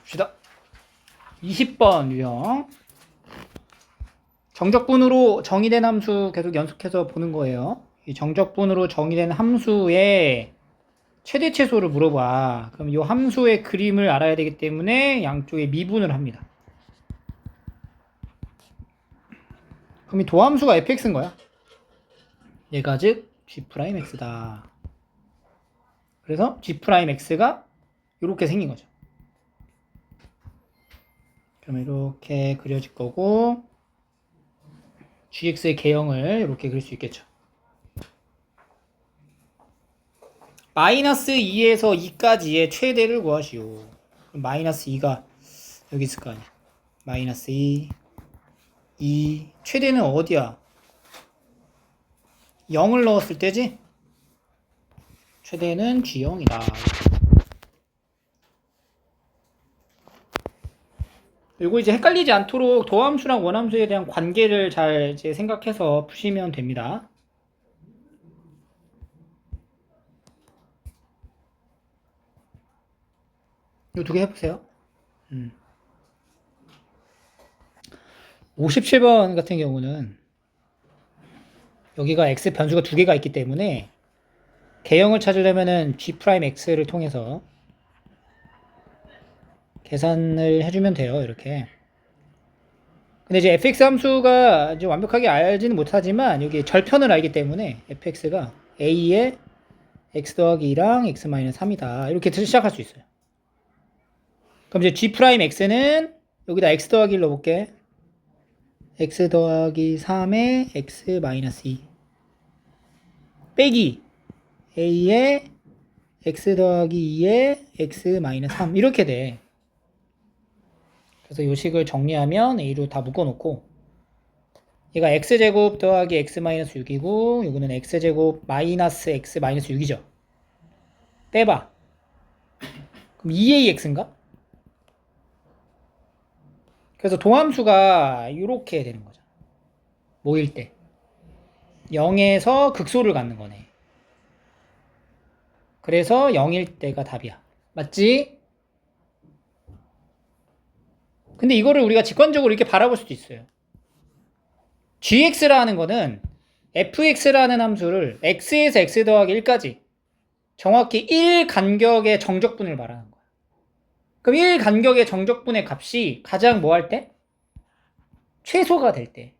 봅시다. 20번 유형. 정적분으로 정의된 함수 계속 연속해서 보는 거예요. 이 정적분으로 정의된 함수의 최대 최소를 물어봐. 그럼 이 함수의 그림을 알아야 되기 때문에 양쪽에 미분을 합니다. 그럼 이 도함수가 fx인 거야. 얘가 즉 g'x다. 그래서 g'x가 이렇게 생긴 거죠. 그러면 이렇게 그려질 거고 gx의 개형을 이렇게 그릴 수 있겠죠. 마이너스 2에서 2까지의 최대를 구하시오. 그럼 마이너스 2가 여기 있을 거 아니야. 마이너스 2 최대는 어디야? 0을 넣었을 때지? 최대는 g0이다. 그리고 이제 헷갈리지 않도록 도함수랑 원함수에 대한 관계를 잘 이제 생각해서 푸시면 됩니다. 이 두 개 해보세요. 57번 같은 경우는 여기가 x 변수가 두 개가 있기 때문에 개형을 찾으려면은 g'x를 통해서 계산을 해주면 돼요. 이렇게. 근데 이제 fx 함수가 이제 완벽하게 알지는 못하지만 여기 절편을 알기 때문에 fx가 a의 x 더하기 2랑 x-3이다. 이렇게 시작할 수 있어요. 그럼 이제 g'x는 여기다 x 더하기 1 넣어볼게. x 더하기 3에 x-2 빼기 a의 x 더하기 2에 x-3 이렇게 돼. 그래서 이 식을 정리하면 a로 다 묶어놓고 얘가 x제곱 더하기 x-6이고 이거는 x제곱 마이너스 x-6이죠. 빼봐. 그럼 2ax인가? 그래서 도함수가 이렇게 되는 거죠. 모일 때 0에서 극소를 갖는 거네. 그래서 0일 때가 답이야. 맞지? 근데 이거를 우리가 직관적으로 이렇게 바라볼 수도 있어요. gx라는 거는 fx라는 함수를 x에서 x 더하기 1까지 정확히 1 간격의 정적분을 말하는 거야. 그럼 1 간격의 정적분의 값이 가장 뭐 할 때? 최소가 될 때.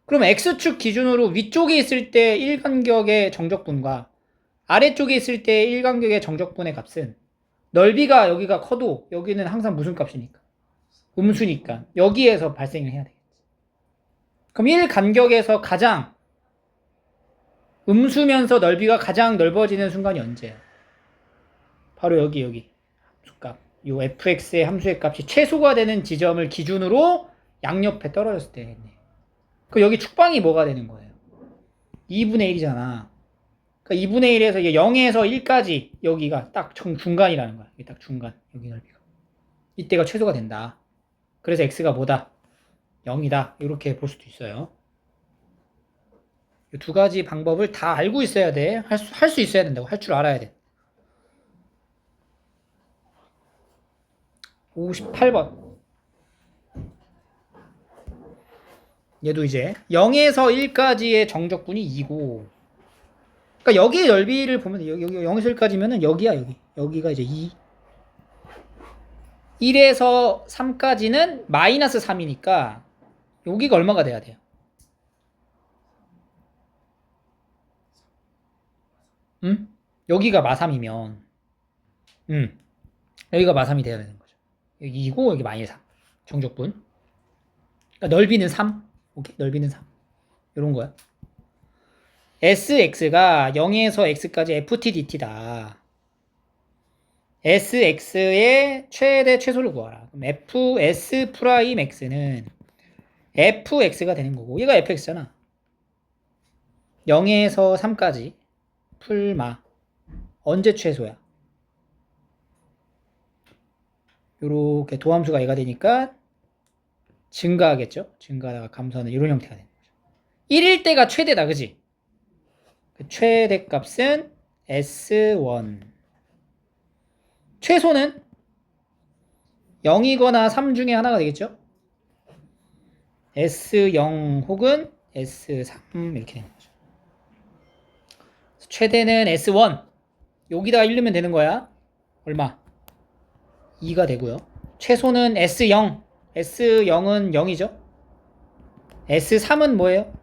그럼 x축 기준으로 위쪽에 있을 때 1 간격의 정적분과 아래쪽에 있을 때 1 간격의 정적분의 값은 넓이가 여기가 커도 여기는 항상 무슨 값이니까? 음수니까 여기에서 발생을 해야 되겠지. 그럼 1 간격에서 가장 음수면서 넓이가 가장 넓어지는 순간이 언제야? 바로 여기 함수값. 요 fx의 함수의 값이 최소가 되는 지점을 기준으로 양옆에 떨어졌을 때겠네. 그럼 여기 축방이 뭐가 되는 거예요? 2분의 1이잖아. 그러니까 2분의 1에서 0에서 1까지 여기가 딱 중간이라는 거야. 여기 딱 중간. 여기 넓이가. 이때가 최소가 된다. 그래서 x가 뭐다? 0이다. 이렇게 볼 수도 있어요. 이 두 가지 방법을 다 알고 있어야 돼. 할 수 있어야 된다고. 할 줄 알아야 돼. 58번. 얘도 이제 0에서 1까지의 정적분이 2고 그러니까 여기의 넓이를 보면 돼. 여기 0에서 1까지면은 여기야 여기. 여기가 이제 2. 1에서 3까지는 마이너스 3이니까 여기가 얼마가 돼야 돼요? 응? 여기가 마3이면 여기가 마3이 돼야 되는 거죠. 여기 2고 여기 마이너스 3. 정적분. 그러니까 넓이는 3. 오케이? 넓이는 3. 이런 거야. sx가 0에서 x까지 ftdt다. sx의 최대 최소를 구하라. 그럼 fs'(x는 fx가 되는 거고 얘가 fx잖아. 0에서 3까지 풀마 언제 최소야? 요렇게 도함수가 얘가 되니까 증가하겠죠? 증가하다가 감소하는 이런 형태가 되는 거죠. 1일 때가 최대다, 그지? 그 최대 값은 S1. 최소는 0이거나 3 중에 하나가 되겠죠? S0 혹은 S3 이렇게 되는 거죠. 최대는 S1 여기다가 1 넣으면 되는 거야. 얼마? 2가 되고요. 최소는 S0 S0은 0이죠. S3은 뭐예요?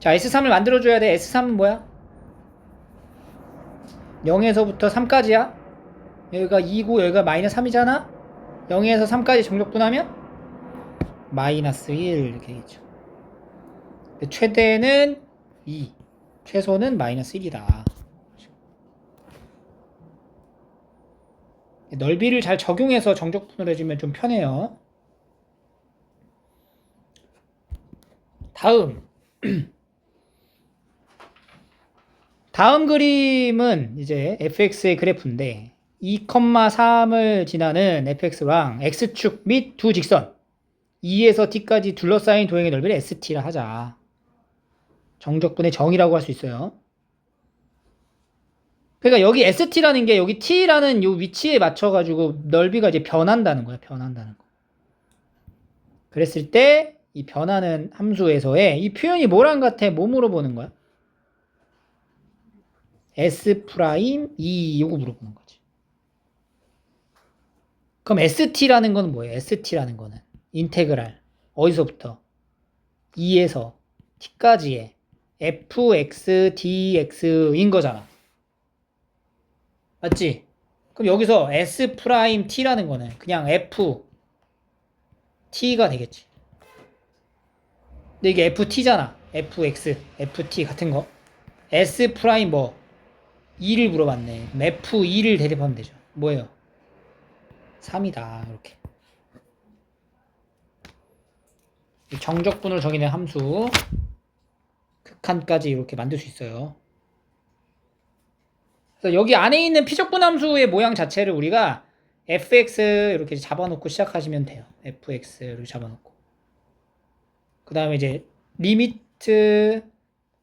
자, S3을 만들어줘야 돼. S3은 뭐야? 0에서부터 3까지야. 여기가 2고 여기가 마이너스 3이잖아. 0에서 3까지 정적분하면 마이너스 1 이렇게 되겠죠. 최대는 2, 최소는 마이너스 1이다. 넓이를 잘 적용해서 정적분을 해주면 좀 편해요. 다음 그림은 이제 fx의 그래프인데 2,3을 지나는 fx랑 x축 및 두 직선 2에서 t까지 둘러싸인 도형의 넓이를 st라 하자. 정적분의 정이라고 할 수 있어요. 그러니까 여기 st라는 게 여기 t라는 요 위치에 맞춰가지고 넓이가 이제 변한다는 거야. 변한다는 거. 그랬을 때 이 변하는 함수에서의 이 표현이 뭐랑 같아? 뭐 물어보는 거야? S'2 요거 물어보는 거지. 그럼 ST라는 건 뭐예요? ST라는 거는 인테그랄 어디서부터? 2에서 t까지의 fx dx인 거잖아. 맞지? 그럼 여기서 S'T라는 거는 그냥 f t가 되겠지. 근데 이게 ft잖아. fx, ft 같은 거. S' 뭐 2를 물어봤네. 그럼 f2를 대입하면 되죠. 뭐예요? 3이다. 이렇게. 정적분을 정의된 함수 극한까지 이렇게 만들 수 있어요. 그래서 여기 안에 있는 피적분 함수의 모양 자체를 우리가 fx 이렇게 잡아놓고 시작하시면 돼요. fx를 잡아놓고. 그 다음에 이제 리미트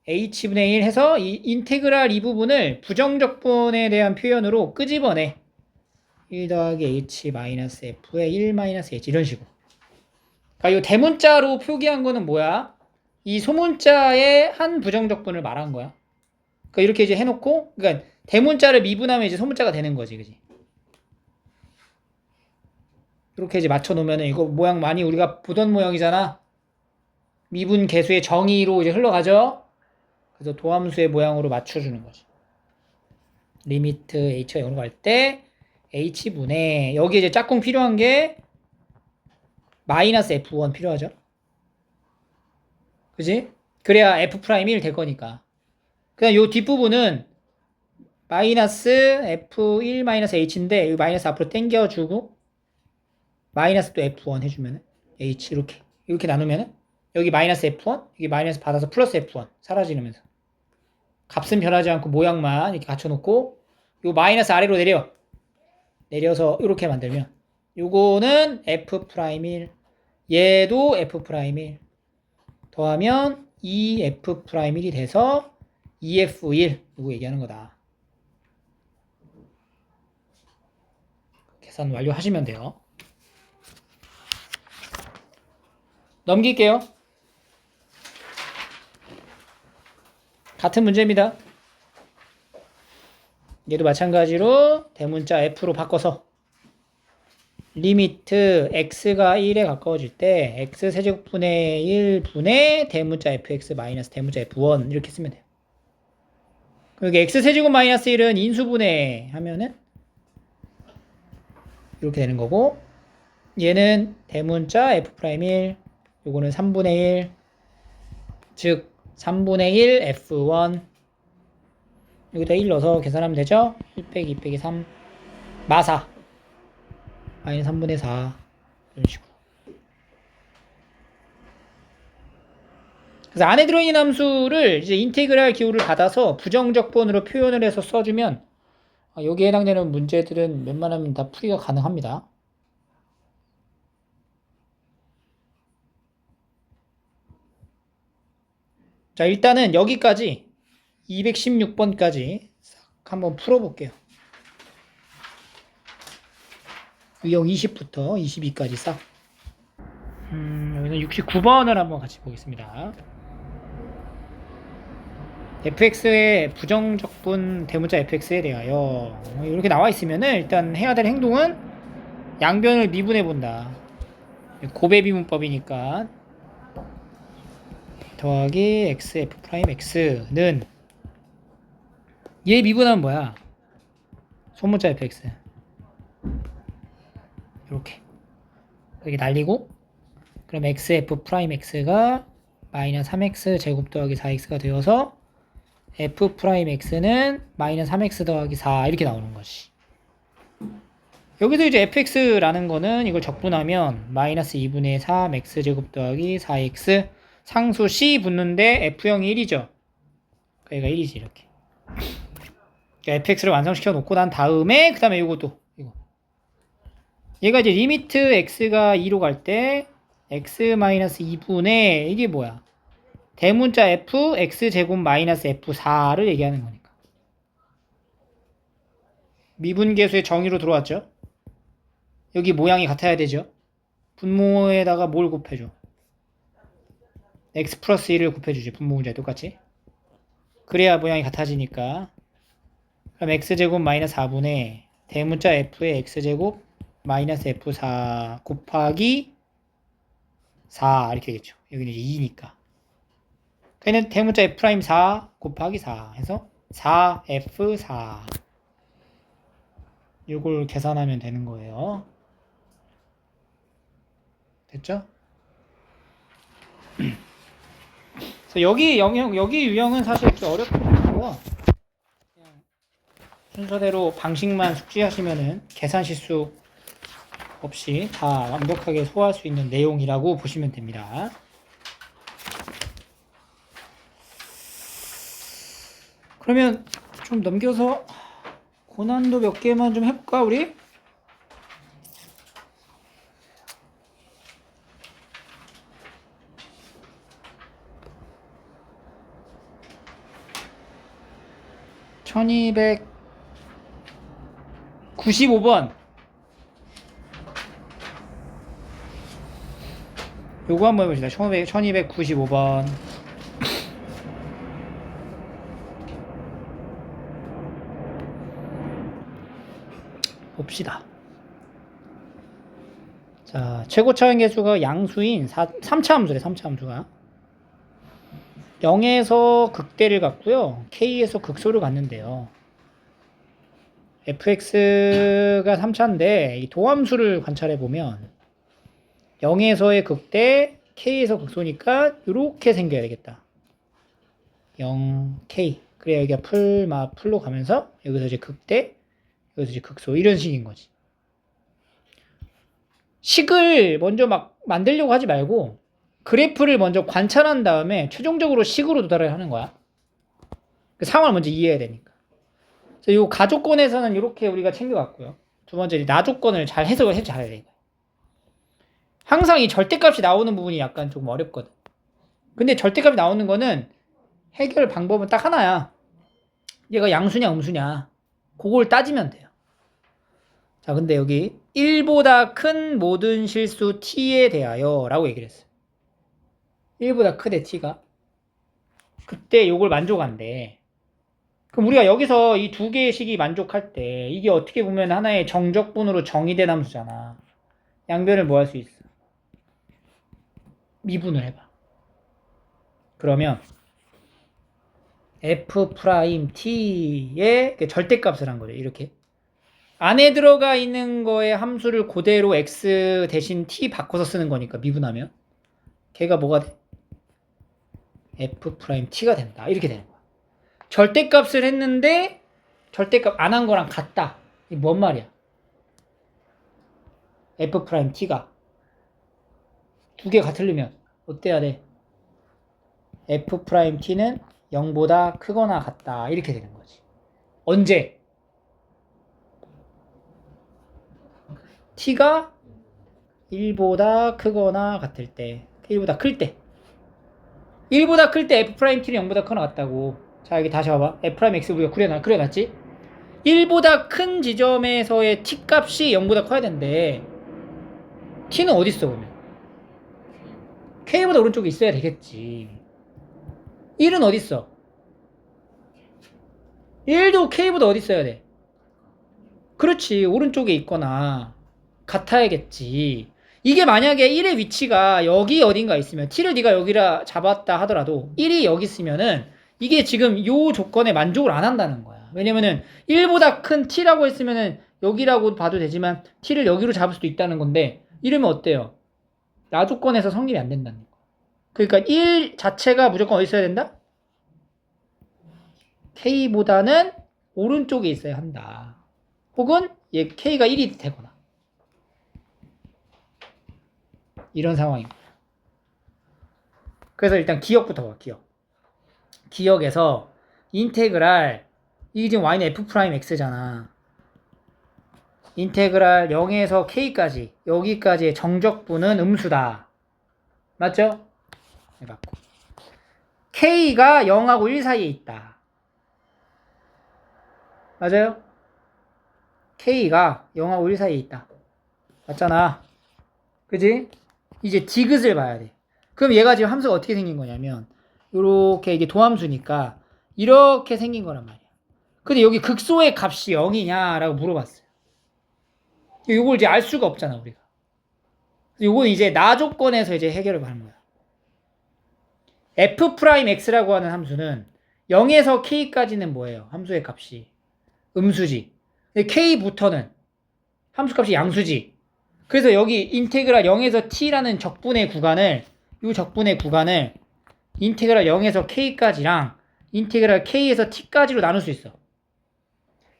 h분의 1 해서 이 인테그랄 이 부분을 부정적분에 대한 표현으로 끄집어내. 1 더하기 h 마이너스 f의 1 마이너스 h 이런 식으로. 그러니까 이 대문자로 표기한 거는 뭐야? 이 소문자의 한 부정적분을 말한 거야. 그러니까 이렇게 이제 해놓고, 그러니까 대문자를 미분하면 이제 소문자가 되는 거지, 그지? 이렇게 이제 맞춰놓으면 이거 모양 많이 우리가 보던 모양이잖아. 미분 계수의 정의로 이제 흘러가죠. 그래서 도함수의 모양으로 맞춰주는 거지. 리미트 h가 0으로 갈 때 h분의 여기 이제 짝꿍 필요한 게 마이너스 f1 필요하죠. 그지? 그래야 f'1 될 거니까. 그냥 요 뒷부분은 마이너스 f1 마이너스 h인데 이 마이너스 앞으로 당겨주고 마이너스 또 f1 해주면 h 이렇게 나누면 여기 마이너스 f1 여기 마이너스 받아서 플러스 f1 사라지면서 값은 변하지 않고 모양만 이렇게 갖춰놓고 요 마이너스 아래로 내려서 이렇게 만들면 요거는 f'1 얘도 f'1 더하면 2f'1이 돼서 2f1 이거 얘기하는 거다. 계산 완료하시면 돼요. 넘길게요. 같은 문제입니다. 얘도 마찬가지로 대문자 f로 바꿔서 리미트 x가 1에 가까워질 때 x세제곱분의 1분의 대문자 fx 마이너스 대문자 f1 이렇게 쓰면 돼요. 여기 x세제곱 마이너스 1은 인수분해 하면은 이렇게 되는 거고 얘는 대문자 f'1 요거는 3분의 1 즉 3분의 1 f1 여기다 1 넣어서 계산하면 되죠? 1 빼기 2 빼기 3 마사 마이너스 3분의 4 이런 식으로. 그래서 안에 들어있는 함수를 이제 인테그랄 기호를 받아서 부정적분으로 표현을 해서 써주면 여기에 해당되는 문제들은 웬만하면 다 풀이가 가능합니다. 자, 일단은 여기까지 216번까지 싹 한번 풀어볼게요. 유형 20부터 22까지 싹. 여기는 69번을 한번 같이 보겠습니다. fx의 부정적분 대문자 fx에 대하여 이렇게 나와 있으면은 일단 해야 될 행동은 양변을 미분해 본다. 고배비문법이니까 더하기 x f 프라임 x는 얘 미분하면 뭐야? 소문자 fx 이렇게 여기 날리고 그럼 x f 프라임 x가 마이너스 3x 제곱 더하기 4x가 되어서 f 프라임 x는 마이너스 3x 더하기 4 이렇게 나오는 거지. 여기서 이제 fx라는 거는 이걸 적분하면 마이너스 2분의 3 x 제곱 더하기 4x 상수 c 붙는데 f형이 1이죠. 그러니까 1이지 이렇게. 그러니까 fx를 완성시켜 놓고 난 다음에 그 다음에 이것도 이거. 얘가 이제 리미트 x가 2로 갈 때 x 마이너스 2분의 이게 뭐야? 대문자 f x제곱 마이너스 f4를 얘기하는 거니까. 미분계수의 정의로 들어왔죠. 여기 모양이 같아야 되죠. 분모에다가 뭘 곱해줘? x 플러스 1을 곱해주지. 분모 문제 똑같이. 그래야 모양이 같아지니까. 그럼 x제곱 마이너스 4분의 대문자 f의 x제곱 마이너스 f4 곱하기 4 이렇게 되겠죠. 여기는 이제 2니까. 그러니까 대문자 f'4 곱하기 4 해서 4f4 이걸 계산하면 되는 거예요. 됐죠? 그래서 여기 유형은 사실 이렇게 어렵지 않고요. 그냥 순서대로 방식만 숙지하시면은 계산 실수 없이 다 완벽하게 소화할 수 있는 내용이라고 보시면 됩니다. 그러면 좀 넘겨서 고난도 몇 개만 좀 해볼까 우리? (1295번) 요거 한번 해봅시다. 1295번 봅시다. 자, 최고차원 계수가 양수인 3차 함수래. 3차 함수가 0에서 극대를 갔고요. k에서 극소를 갔는데요. fx가 3차인데 이 도함수를 관찰해 보면 0에서의 극대, k에서 극소니까 이렇게 생겨야 되겠다. 0k. 그래야 여기가 풀로 가면서 여기서 이제 극대, 여기서 이제 극소 이런 식인 거지. 식을 먼저 막 만들려고 하지 말고 그래프를 먼저 관찰한 다음에 최종적으로 식으로 도달을 하는 거야. 그 상황을 먼저 이해해야 되니까. 그래서 이 가조건에서는 이렇게 우리가 챙겨갔고요. 두 번째, 나조건을 잘 해석을 해서 잘해야 돼. 항상 이 절대값이 나오는 부분이 약간 조금 어렵거든. 근데 절대값이 나오는 거는 해결 방법은 딱 하나야. 얘가 양수냐 음수냐 그걸 따지면 돼요. 자, 근데 여기 1보다 큰 모든 실수 t에 대하여 라고 얘기를 했어요. 1보다 크대 t가. 그때 요걸 만족한대. 그럼 우리가 여기서 이 두 개의 식이 만족할 때 이게 어떻게 보면 하나의 정적분으로 정의된 함수잖아. 양변을 뭐 할 수 있어? 미분을 해봐. 그러면 f't의 절대값을 한 거죠. 이렇게 안에 들어가 있는 거의 함수를 그대로 x 대신 t 바꿔서 쓰는 거니까 미분하면 걔가 뭐가 돼? f't가 된다. 이렇게 되는 거야. 절대값을 했는데 절대값 안 한 거랑 같다. 이게 뭔 말이야? f't가 두 개 같으려면 어때야 돼? f't는 0보다 크거나 같다. 이렇게 되는 거지. 언제? t가 1보다 크거나 같을 때, 1보다 클 때. 1보다 클 때 f't는 0보다 크거나 같다고. 자, 여기 다시 봐봐. f'x 우리가 그려놨지? 1보다 큰 지점에서의 t 값이 0보다 커야 되는데 t는 어디 있어 그러면? k보다 오른쪽에 있어야 되겠지. 1은 어디 있어? 1도 k보다 어디 있어야 돼? 그렇지, 오른쪽에 있거나 같아야겠지. 이게 만약에 1의 위치가 여기 어딘가 있으면 t를 네가 여기라 잡았다 하더라도 1이 여기 있으면은 이게 지금 요 조건에 만족을 안 한다는 거야. 왜냐면은 1보다 큰 t라고 했으면은 여기라고 봐도 되지만 t를 여기로 잡을 수도 있다는 건데 이러면 어때요? 나 조건에서 성립이 안 된다는 거야. 그러니까 1 자체가 무조건 어디 있어야 된다? k보다는 오른쪽에 있어야 한다. 혹은 얘 k가 1이 되거나 이런 상황입니다. 그래서 일단 기억부터 봐. 기억에서 인테그랄, 이게 지금 y는 f'x잖아. 인테그랄 0에서 k까지, 여기까지의 정적분은 음수다. 맞죠? 네, 맞고. k가 0하고 1 사이에 있다. 맞아요? k가 0하고 1 사이에 있다. 맞잖아. 그지? 이제 디귿을 봐야 돼. 그럼 얘가 지금 함수가 어떻게 생긴 거냐면 요렇게 이게 도함수니까 이렇게 생긴 거란 말이야. 근데 여기 극소의 값이 0이냐 라고 물어봤어요. 요걸 이제 알 수가 없잖아 우리가. 요건 이제 나 조건에서 이제 해결을 하는 거야. f'x라고 하는 함수는 0에서 k까지는 뭐예요? 함수의 값이 음수지. 근데 k부터는 함수값이 양수지. 그래서 여기 인테그랄 0에서 t라는 적분의 구간을, 이 적분의 구간을 인테그랄 0에서 k까지랑 인테그랄 k에서 t까지로 나눌 수 있어.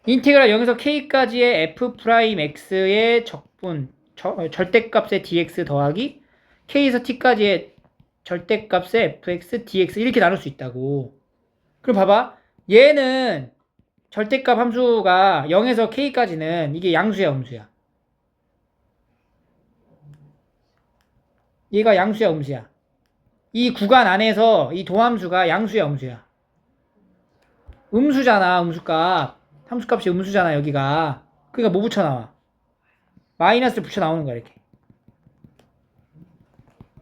인테그랄 0에서 k까지의 f'x의 적분, 절대값의 dx 더하기 k에서 t까지의 절대값의 fx dx 이렇게 나눌 수 있다고. 그럼 봐봐. 얘는 절대값 함수가 0에서 k까지는 이게 양수야, 음수야? 얘가 양수야, 음수야? 이 구간 안에서 이 도함수가 양수야, 음수야? 음수잖아, 음수값. 함수값이 음수잖아, 여기가. 그러니까 뭐 붙여 나와? 마이너스를 붙여 나오는 거야, 이렇게.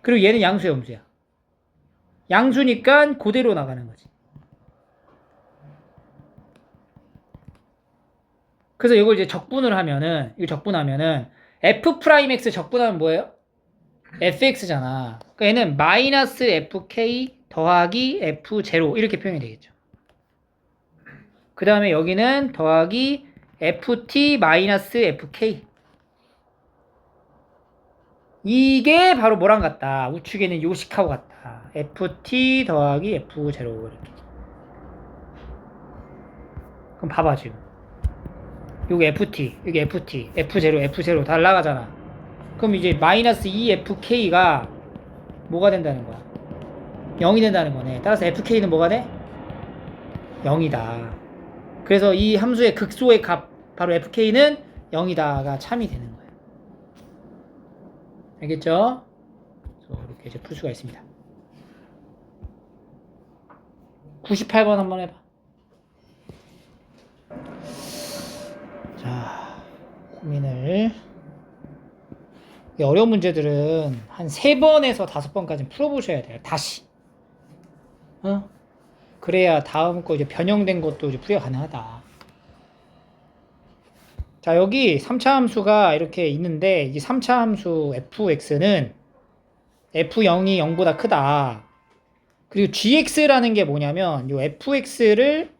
그리고 얘는 양수야, 음수야? 양수니까 그대로 나가는 거지. 그래서 이걸 이제 적분을 하면은, 이거 적분하면은 f'x 적분하면 뭐예요? fx잖아. 그러니까 얘는 마이너스 fk 더하기 f0 이렇게 표현이 되겠죠. 그 다음에 여기는 더하기 ft 마이너스 fk. 이게 바로 뭐랑 같다? 우측에는 요식하고 같다. ft 더하기 f0 이렇게. 그럼 봐봐 지금. 여기 ft, 여기 ft, f0, f0 다 날라가잖아. 그럼 이제 마이너스 2fk가 뭐가 된다는 거야? 0이 된다는 거네. 따라서 fk는 뭐가 돼? 0이다. 그래서 이 함수의 극소의 값, 바로 fk는 0이다가 참이 되는 거예요. 알겠죠? 이렇게 이제 풀 수가 있습니다. 98번 한번 해봐. 자, 고민을. 어려운 문제들은 한 3번에서 5번까지 풀어보셔야 돼요. 다시. 그래야 다음 거 이제 변형된 것도 이제 풀이가 가능하다. 자, 여기 3차 함수가 이렇게 있는데, 이 3차 함수 fx는 f0이 0보다 크다. 그리고 gx라는 게 뭐냐면, 이 fx를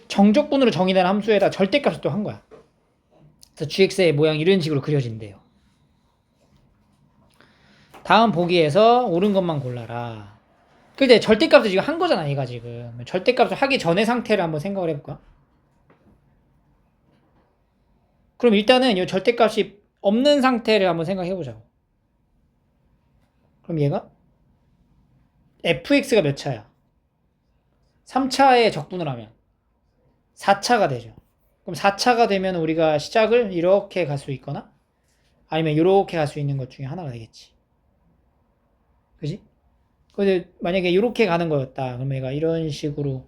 정적분으로 정의된 함수에다 절대값을 또 한 거야. 그래서 gx의 모양이 이런 식으로 그려진대요. 다음 보기에서 옳은 것만 골라라. 근데 절대값을 지금 한 거잖아, 얘가 지금. 절대값을 하기 전의 상태를 한번 생각을 해볼까? 그럼 일단은 이 절대값이 없는 상태를 한번 생각해보자고. 그럼 얘가 fx가 몇 차야? 3차에 적분을 하면 4차가 되죠. 그럼 4차가 되면 우리가 시작을 이렇게 갈 수 있거나 아니면 이렇게 갈 수 있는 것 중에 하나가 되겠지. 그지? 근데 만약에 이렇게 가는 거였다. 그럼 얘가 이런 식으로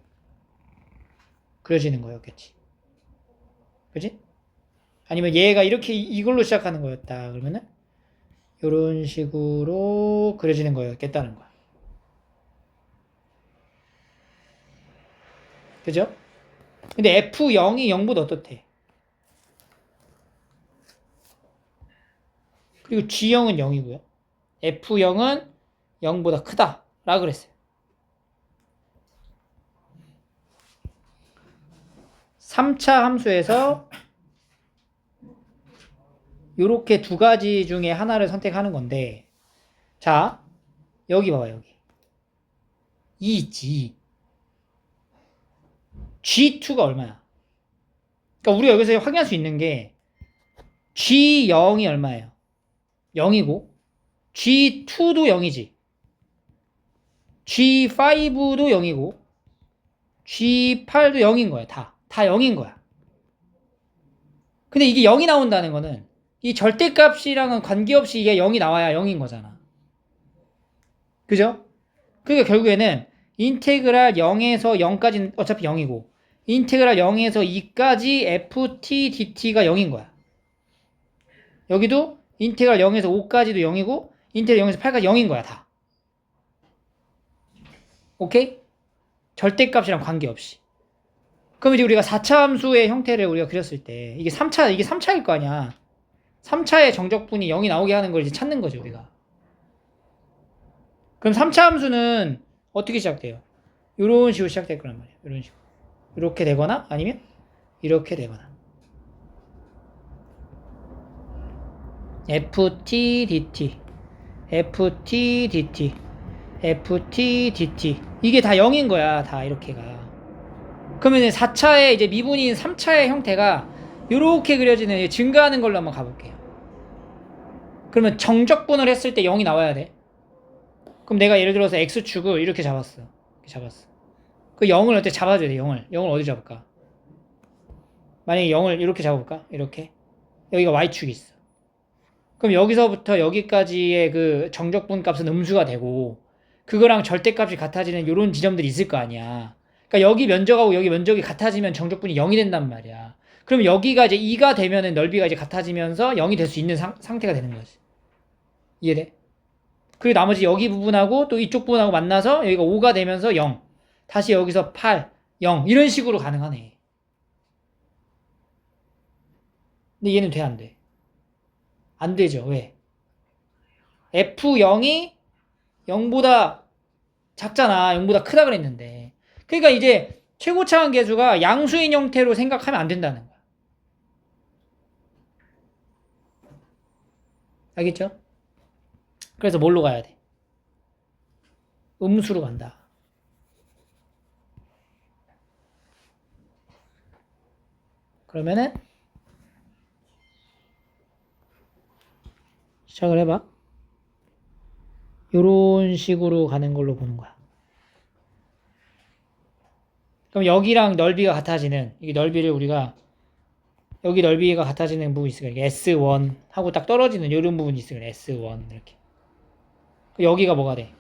그려지는 거였겠지. 그지? 아니면 얘가 이렇게 이걸로 시작하는 거였다. 그러면은 이런 식으로 그려지는 거였겠다는 거야. 그죠? 근데 F0이 0보다 어떻대? 그리고 G0은 0이고요. F0은 0보다 크다. 라 그랬어요. 3차 함수에서 요렇게 두 가지 중에 하나를 선택하는 건데, 자, 여기 봐봐, 여기. 2 있지. G2가 얼마야? 그러니까 우리가 여기서 확인할 수 있는 게 G0이 얼마예요? 0이고 G2도 0이지. G5도 0이고 G8도 0인 거야. 다 0인 거야. 근데 이게 0이 나온다는 거는 이 절대값이랑은 관계없이 이게 0이 나와야 0인 거잖아. 그죠? 그러니까 결국에는 인테그랄 0에서 0까지는 어차피 0이고 인테그랄 0에서 2까지 ft dt가 0인 거야. 여기도 인테그랄 0에서 5까지도 0이고 인테그랄 0에서 8까지 0인 거야. 다. 오케이? 절대값이랑 관계없이. 그럼 이제 우리가 4차 함수의 형태를 우리가 그렸을 때 이게 3차일 거 아니야. 3차의 정적분이 0이 나오게 하는 걸 이제 찾는 거죠, 우리가. 그럼 3차 함수는 어떻게 시작돼요? 이런 식으로 시작될 거란 말이야. 이런 식으로. 이렇게 되거나 아니면 이렇게 되거나. ft dt ft dt ft dt 이게 다 0인 거야. 다 이렇게가. 그러면 4차의 이제 미분인 3차의 형태가 이렇게 그려지는 증가하는 걸로 한번 가볼게요. 그러면 정적분을 했을 때 0이 나와야 돼. 그럼 내가 예를 들어서 x축을 이렇게 잡았어. 그 0을 어떻게 잡아줘야 돼. 0을 어디 잡을까? 만약에 0을 이렇게 잡아볼까? 이렇게. 여기가 y축이 있어. 그럼 여기서부터 여기까지의 그 정적분 값은 음수가 되고 그거랑 절대값이 같아지는 이런 지점들이 있을 거 아니야. 그러니까 여기 면적하고 여기 면적이 같아지면 정적분이 0이 된단 말이야. 그럼 여기가 이제 2가 되면은 넓이가 이제 같아지면서 0이 될 수 있는 상태가 되는 거지. 이해돼? 그리고 나머지 여기 부분하고 또 이쪽 부분하고 만나서 여기가 5가 되면서 0. 다시 여기서 8, 0. 이런 식으로 가능하네. 근데 얘는 돼, 안 돼? 안 되죠. 왜? F0이 0보다 작잖아. 0보다 크다 그랬는데. 그러니까 이제 최고차원 계수가 양수인 형태로 생각하면 안 된다는 거야. 알겠죠? 그래서 뭘로 가야 돼? 음수로 간다. 그러면은 시작을 해봐. 요런 식으로 가는 걸로 보는 거야. 그럼 여기랑 넓이가 같아지는 이 넓이를 우리가 여기 넓이가 같아지는 부분이 있으니까 S1 하고 딱 떨어지는 이런 부분이 있으니까 S1 이렇게. 여기가 뭐가 돼?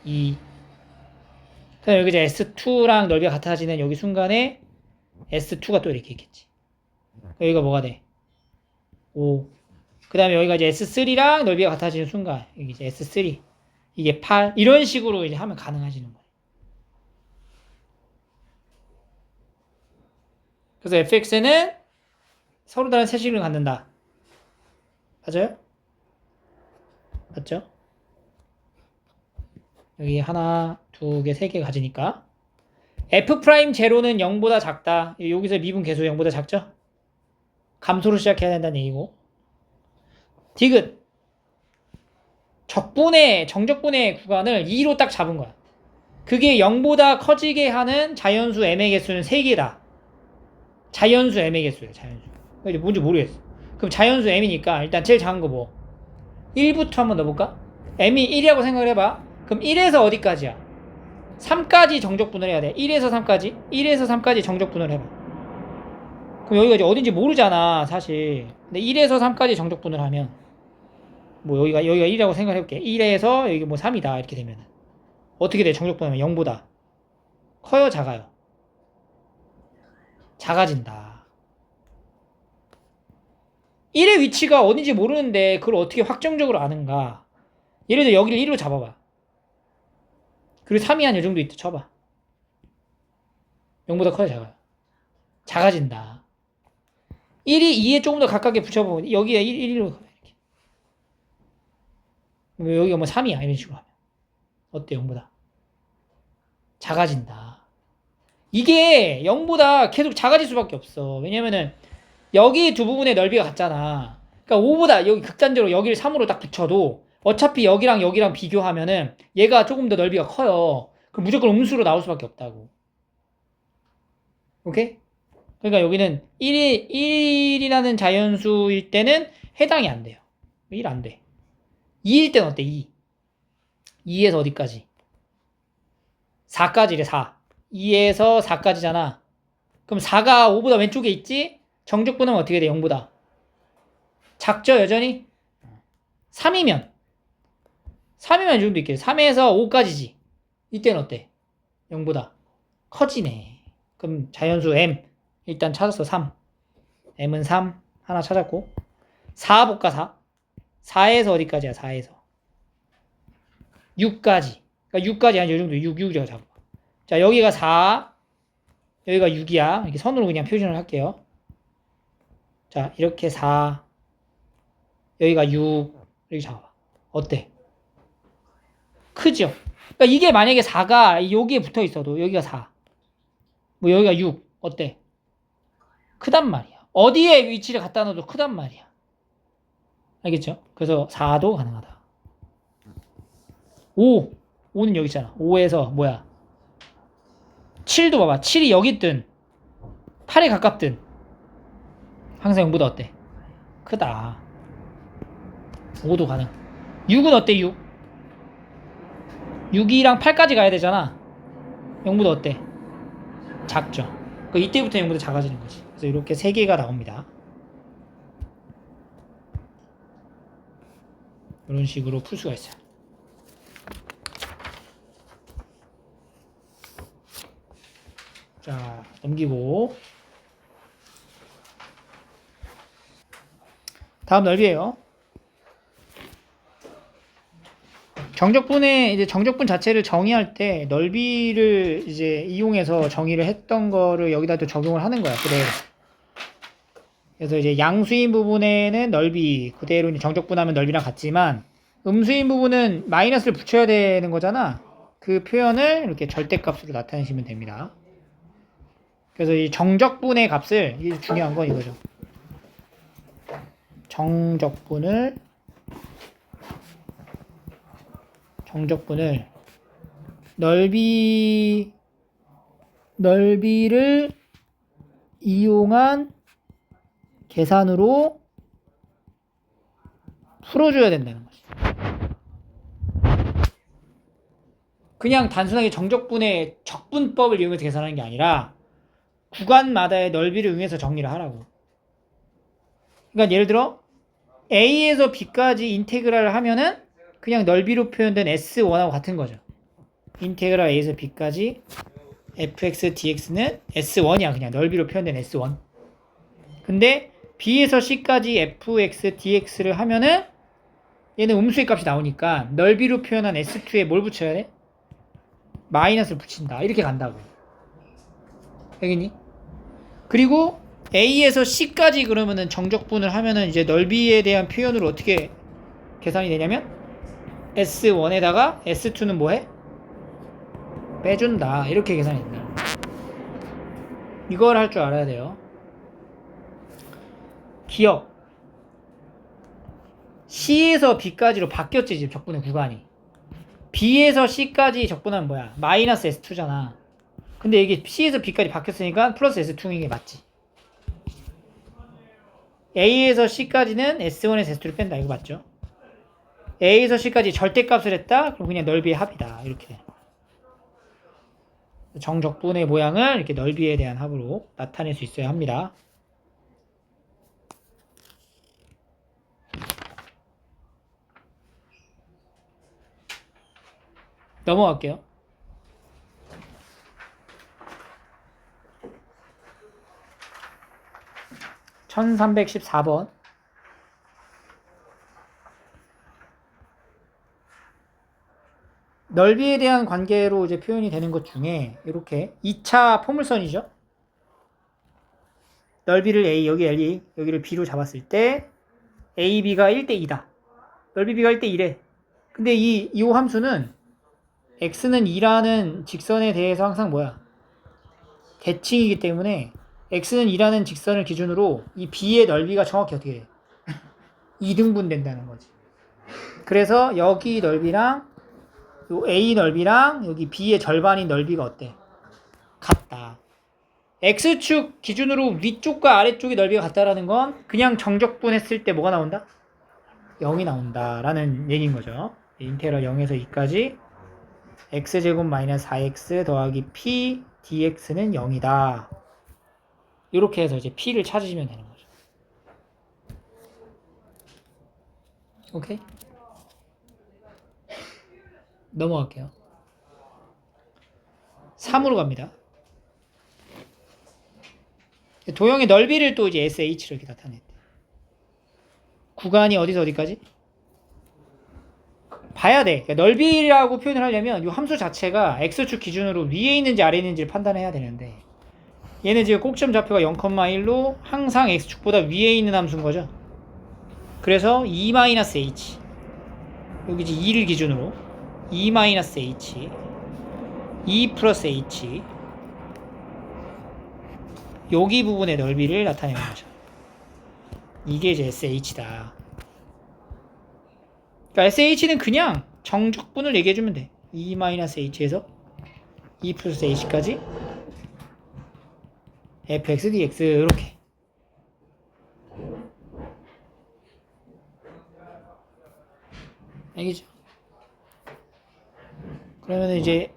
2. 그럼 여기 이제 S2랑 넓이가 같아지는 여기 순간에 S2가 또 이렇게 있겠지. 여기가 뭐가 돼? 5. 그 다음에 여기가 이제 S3랑 넓이가 같아지는 순간 여기 이제 S3 이게 8 이런 식으로 이제 하면 가능해지는 거예요. 그래서 fx는 서로 다른 세식을 갖는다. 맞아요? 맞죠? 여기 하나, 두 개, 세 개 가지니까 f'제로는 0보다 작다. 여기서 미분 계수 0보다 작죠? 감소로 시작해야 된다는 얘기고 디귿 정적분의 구간을 2로 딱 잡은 거야. 그게 0보다 커지게 하는 자연수 m의 개수는 3개다. 자연수 m의 개수예요. 자연수. 이제 뭔지 모르겠어. 그럼 자연수 m이니까 일단 제일 작은 거 뭐? 1부터 한번 넣어볼까? m이 1이라고 생각을 해봐. 그럼 1에서 어디까지야? 3까지 정적분을 해야 돼. 1에서 3까지? 1에서 3까지 정적분을 해봐. 그럼 여기가 이제 어딘지 모르잖아, 사실. 근데 1에서 3까지 정적분을 하면 뭐 여기가 1이라고 생각해볼게. 1에서 여기 뭐 3이다 이렇게 되면 어떻게 돼? 정적분하면 0보다 커요, 작아요? 작아진다. 1의 위치가 어딘지 모르는데 그걸 어떻게 확정적으로 아는가? 예를 들어 여기를 1로 잡아봐. 그리고 3이 한 이 정도 있다 쳐봐. 0보다 커야 작아요. 작아진다. 1이 2에 조금 더 가깝게 붙여보면 여기에 1로 가요. 이렇게. 여기가 뭐 3이야 이런 식으로 하면 어때? 0보다 작아진다. 이게 0보다 계속 작아질 수밖에 없어. 왜냐면은 여기 두 부분의 넓이가 같잖아. 그러니까 5보다 여기 극단적으로 여기를 3으로 딱 붙여도 어차피 여기랑 비교하면은 얘가 조금 더 넓이가 커요. 그럼 무조건 음수로 나올 수밖에 없다고. 오케이? 그러니까 여기는 1이라는 자연수일 때는 해당이 안 돼요. 1 안 돼. 2일 때는 어때? 2. 2에서 어디까지? 4까지래, 4. 2에서 4까지잖아. 그럼 4가 5보다 왼쪽에 있지? 정적분하면 어떻게 돼? 0보다. 작죠, 여전히? 3이면 이 정도 있겠지. 3에서 5까지지. 이때는 어때? 0보다 커지네. 그럼 자연수 M 일단 찾았어. 3. M은 3 하나 찾았고 4 볼까? 4. 4에서 어디까지야? 4에서 6까지. 그러니까 6까지 한 이 정도 6이라고 잡아. 자, 여기가 4 여기가 6이야. 이렇게 선으로 그냥 표준을 할게요. 자, 이렇게 4 여기가 6 이렇게 잡아. 어때? 크죠? 그러니까 이게 만약에 4가 여기에 붙어 있어도 여기가 4 뭐 여기가 6 어때? 크단 말이야. 어디에 위치를 갖다 놔도 크단 말이야. 알겠죠? 그래서 4도 가능하다. 5는 여기 있잖아. 5에서 뭐야? 7도 봐봐. 7이 여기 있든 8에 가깝든 항상 0보다 어때? 크다. 5도 가능. 6은 어때? 6? 6이랑 8까지 가야 되잖아. 0보다 어때? 작죠. 그러니까 이때부터 0보다 작아지는 거지. 그래서 이렇게 3개가 나옵니다. 이런 식으로 풀 수가 있어요. 자, 넘기고 다음 넓이에요. 정적분 자체를 정의할 때 넓이를 이제 이용해서 정의를 했던 거를 여기다 또 적용을 하는 거야, 그대로. 그래서 이제 양수인 부분에는 넓이 그대로 정적분하면 넓이랑 같지만 음수인 부분은 마이너스를 붙여야 되는 거잖아. 그 표현을 이렇게 절대값으로 나타내시면 됩니다. 그래서 이 정적분의 값을, 이게 중요한 건 이거죠. 정적분을 넓이를 이용한 계산으로 풀어줘야 된다는 거지. 그냥 단순하게 정적분의 적분법을 이용해서 계산하는 게 아니라 구간마다의 넓이를 이용해서 정리를 하라고. 그러니까 예를 들어 A에서 B까지 인테그랄을 하면은 그냥 넓이로 표현된 S1하고 같은 거죠. 인테그랄 A에서 B까지 fx dx는 S1이야. 그냥 넓이로 표현된 S1. 근데 B에서 C까지 fx dx를 하면은 얘는 음수의 값이 나오니까 넓이로 표현한 S2에 뭘 붙여야 돼? 마이너스를 붙인다. 이렇게 간다고. 알겠니? 그리고 A에서 C까지 그러면은 정적분을 하면은 이제 넓이에 대한 표현으로 어떻게 계산이 되냐면 S1에다가 S2는 뭐해? 빼준다. 이렇게 계산이 된다. 이걸 할 줄 알아야 돼요. 기억. C에서 B까지로 바뀌었지, 지금 적분의 구간이. B에서 C까지 적분하면 뭐야? 마이너스 S2잖아. 근데 이게 C에서 B까지 바뀌었으니까 플러스 S2인 게 맞지. A에서 C까지는 S1에서 S2를 뺀다. 이거 맞죠? A에서 C까지 절대값을 했다? 그럼 그냥 넓이의 합이다. 이렇게. 정적분의 모양을 이렇게 넓이에 대한 합으로 나타낼 수 있어야 합니다. 넘어갈게요. (1314번) 넓이에 대한 관계로 이제 표현이 되는 것 중에 이렇게 2차 포물선이죠. 넓이를 A, 여기 L, 여기를 B로 잡았을 때 A, B가 1대2다. 넓이 B가 1대1에. 근데 이 함수는 X는 2라는 직선에 대해서 항상 뭐야? 대칭이기 때문에 X는 2라는 직선을 기준으로 이 B의 넓이가 정확히 어떻게 돼? 2등분 된다는 거지. 그래서 여기 넓이랑 요 A 넓이랑 여기 B의 절반인 넓이가 어때? 같다. X축 기준으로 위쪽과 아래쪽의 넓이가 같다라는 건 그냥 정적분 했을 때 뭐가 나온다? 0이 나온다라는 얘기인 거죠. 인테그랄 0에서 2까지 x제곱 마이너스 4x 더하기 p dx는 0이다. 이렇게 해서 이제 p를 찾으시면 되는 거죠. 오케이? 넘어갈게요. 3으로 갑니다. 도형의 넓이를 또 이제 sh로 이렇게 나타냈대. 구간이 어디서 어디까지? 봐야 돼. 그러니까 넓이라고 표현을 하려면 이 함수 자체가 x축 기준으로 위에 있는지 아래에 있는지를 판단해야 되는데 얘는 지금 꼭지점 좌표가 0,1로 항상 x축보다 위에 있는 함수인 거죠. 그래서 2-h 여기 이제 2를 기준으로 2-h 2 플러스 h 여기 부분의 넓이를 나타내는 거죠. 이게 이제 sh다. 그러니까 sh는 그냥 정적분을 얘기해주면 돼. 2-h에서 2 플러스 h까지 fx dx 이렇게. 알겠죠? 그러면 이제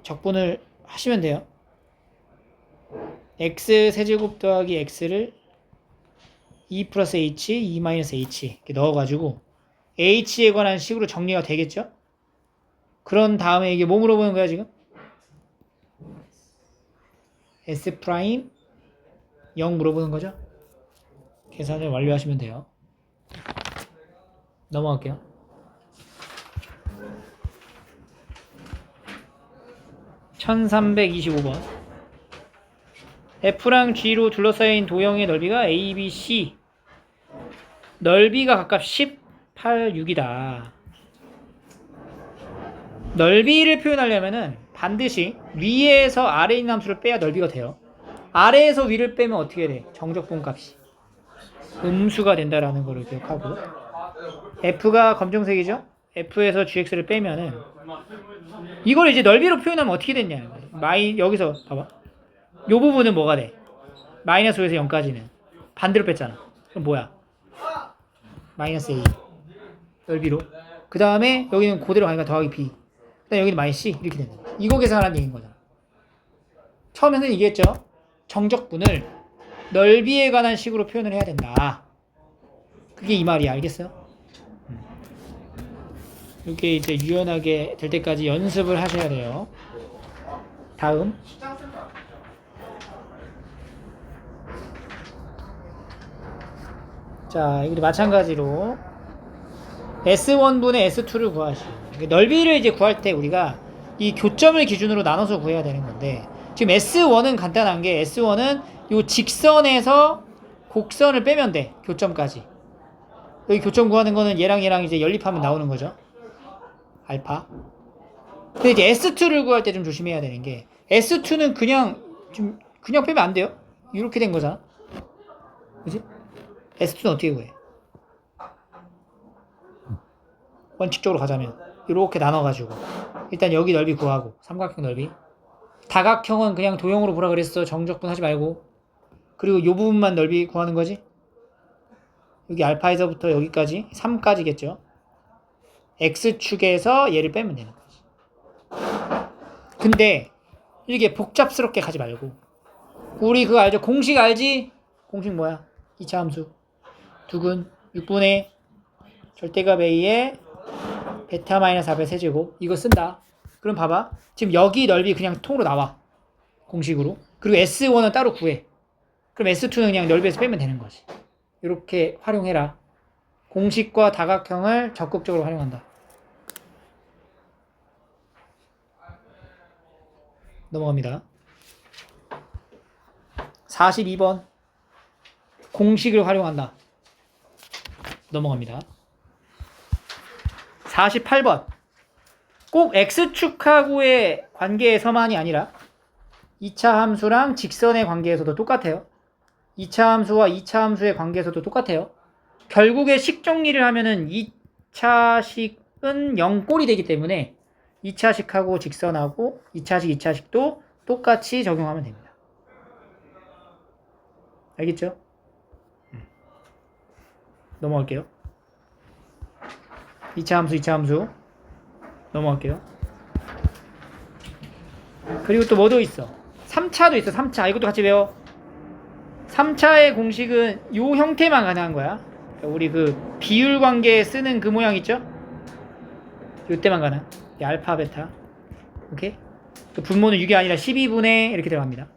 적분을 하시면 돼요. x 세제곱 더하기 x를 2 플러스 h, 2 마이너스 h 이렇게 넣어가지고 h에 관한 식으로 정리가 되겠죠? 그런 다음에 이게 뭐 물어보는 거야 지금? s 프라임 0 물어보는 거죠? 계산을 완료하시면 돼요. 넘어갈게요. (1325번) F랑 G로 둘러싸인 도형의 넓이가 A, B, C 넓이가 각각 10, 8, 6이다. 넓이를 표현하려면은 반드시 위에서 아래에 있는 함수를 빼야 넓이가 돼요. 아래에서 위를 빼면 어떻게 돼? 정적분 값이 음수가 된다라는 거를 기억하고 F가 검정색이죠? F에서 GX를 빼면은 이걸 이제 넓이로 표현하면 어떻게 됐냐 여기서 봐봐. 요 부분은 뭐가 돼? 마이너스 5에서 0까지는 반대로 뺐잖아. 그럼 뭐야? 마이너스 A 넓이로. 그 다음에 여기는 그대로 가니까 더하기 B. 그 다음에 여기는 마이너스 C 이렇게 된다. 이거 계산하라는 얘기인 거잖아. 처음에는 얘기했죠. 정적분을 넓이에 관한 식으로 표현을 해야 된다. 그게 이 말이야. 알겠어요? 이렇게 이제 유연하게 될 때까지 연습을 하셔야 돼요. 다음. 자, 이것도 마찬가지로 S1분의 S2를 구하시오. 넓이를 이제 구할 때 우리가 이 교점을 기준으로 나눠서 구해야 되는 건데 지금 S1은 간단한 게 S1은 이 직선에서 곡선을 빼면 돼. 교점까지. 여기 교점 구하는 거는 얘랑 이제 연립하면 나오는 거죠. 알파. 근데 이제 S2를 구할 때 좀 조심해야 되는 게 S2는 그냥 빼면 안 돼요. 이렇게 된 거잖아. 그지? S2는 어떻게 구해? 원칙적으로 가자면 이렇게 나눠가지고 일단 여기 넓이 구하고 삼각형 넓이. 다각형은 그냥 도형으로 보라 그랬어. 정적분 하지 말고. 그리고 이 부분만 넓이 구하는 거지. 여기 알파에서부터 여기까지 3까지겠죠. X축에서 얘를 빼면 되는 거지. 근데 이게 복잡스럽게 가지 말고 우리 그거 알죠? 공식 알지? 공식 뭐야? 2차 함수 두근 6분의 절대값 A에 베타 마이너스 4배 세제곱 이거 쓴다. 그럼 봐봐. 지금 여기 넓이 그냥 통으로 나와. 공식으로. 그리고 S1은 따로 구해. 그럼 S2는 그냥 넓이에서 빼면 되는 거지. 이렇게 활용해라. 공식과 다각형을 적극적으로 활용한다. 넘어갑니다. 42번. 공식을 활용한다. 넘어갑니다. 48번. 꼭 x축하고의 관계에서만이 아니라 2차 함수랑 직선의 관계에서도 똑같아요. 2차 함수와 2차 함수의 관계에서도 똑같아요. 결국에 식 정리를 하면은 2차식은 0꼴이 되기 때문에 2차식하고 직선하고 2차식, 2차식도 똑같이 적용하면 됩니다. 알겠죠? 넘어갈게요. 2차 함수, 2차 함수. 넘어갈게요. 그리고 또 뭐도 있어? 3차도 있어, 3차. 이것도 같이 외워. 3차의 공식은 요 형태만 가능한 거야. 그러니까 우리 그 비율 관계에 쓰는 그 모양 있죠? 요때만 가능. 알파, 베타. 오케이? 그 분모는 6이 아니라 12분의 이렇게 들어갑니다.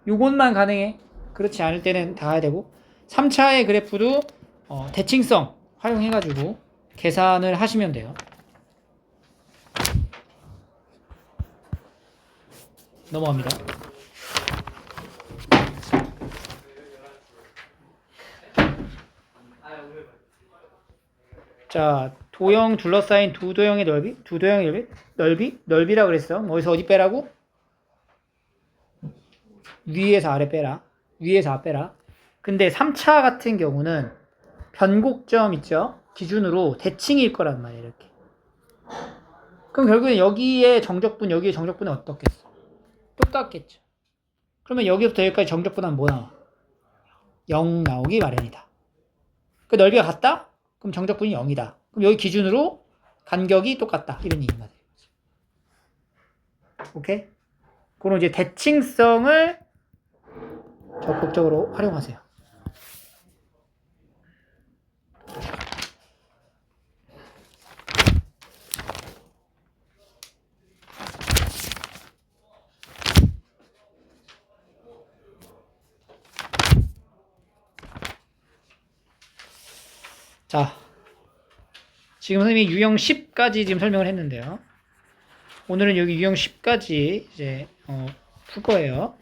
요것만 가능해. 그렇지 않을 때는 다 해야 되고. 3차의 그래프도 대칭성 활용해가지고 계산을 하시면 돼요. 넘어갑니다. 자, 도형 둘러싸인 두 도형의 넓이? 두 도형의 넓이? 넓이라 그랬어. 어디서 어디 빼라고? 위에서 아래 빼라. 위에서 앞 빼라. 근데 3차 같은 경우는 변곡점 있죠? 기준으로 대칭일 거란 말이에요. 이렇게. 그럼 결국엔 여기에 정적분, 여기에 정적분은 어떻겠어? 똑같겠죠. 그러면 여기부터 여기까지 정적분하면 뭐 나와? 0 나오기 마련이다. 그 넓이가 같다? 그럼 정적분이 0이다. 그럼 여기 기준으로 간격이 똑같다. 이런 얘기가 돼요. 오케이? 그럼 이제 대칭성을 적극적으로 활용하세요. 자, 지금 선생님이 유형 10까지 지금 설명을 했는데요. 오늘은 여기 유형 10까지 이제 풀 거예요.